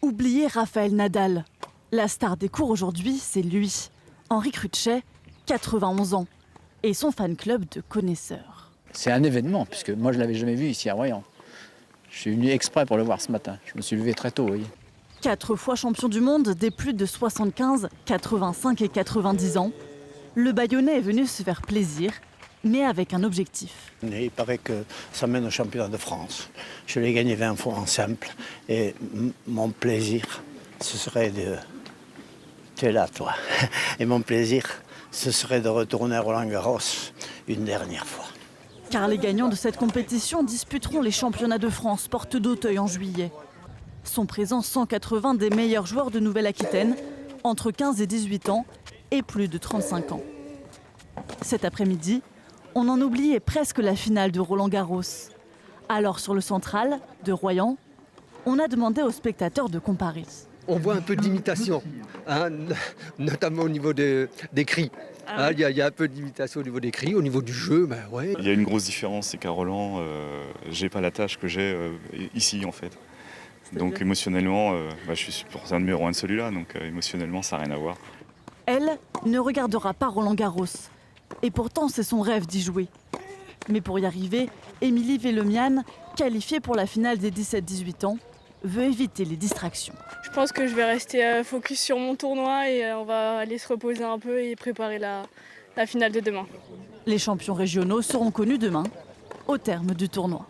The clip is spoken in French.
Oubliez Rafael Nadal. La star des cours aujourd'hui, c'est lui, Henri Cruchet, 91 ans, et son fan club de connaisseurs. C'est un événement, puisque moi je ne l'avais jamais vu ici à Royan. Je suis venu exprès pour le voir ce matin. Je me suis levé très tôt, oui. 4 fois champion du monde des plus de 75, 85 et 90 ans, le Bayonnais est venu se faire plaisir, mais avec un objectif. Il paraît que ça mène au championnat de France. Je l'ai gagné 20 fois en simple. Et mon plaisir, ce serait de... Tu es là, toi. Et mon plaisir, ce serait de retourner à Roland-Garros une dernière fois. Car les gagnants de cette compétition disputeront les championnats de France porte d'Auteuil en juillet. Sont présents 180 des meilleurs joueurs de Nouvelle-Aquitaine, entre 15 et 18 ans et plus de 35 ans. Cet après-midi, on en oubliait presque la finale de Roland-Garros. Alors sur le central de Royan, on a demandé aux spectateurs de comparer. On voit un peu d'imitation, notamment au niveau des cris. Il y a un peu d'imitation au niveau des cris, au niveau du jeu, ouais. Il y a une grosse différence, c'est qu'à Roland, j'ai pas la tâche que j'ai ici en fait. Donc émotionnellement, je suis supporter numéro 1 de celui-là, donc émotionnellement ça n'a rien à voir. Elle ne regardera pas Roland-Garros. Et pourtant, c'est son rêve d'y jouer. Mais pour y arriver, Émilie Vélemian, qualifiée pour la finale des 17-18 ans, veut éviter les distractions. Je pense que je vais rester focus sur mon tournoi et on va aller se reposer un peu et préparer la finale de demain. Les champions régionaux seront connus demain, au terme du tournoi.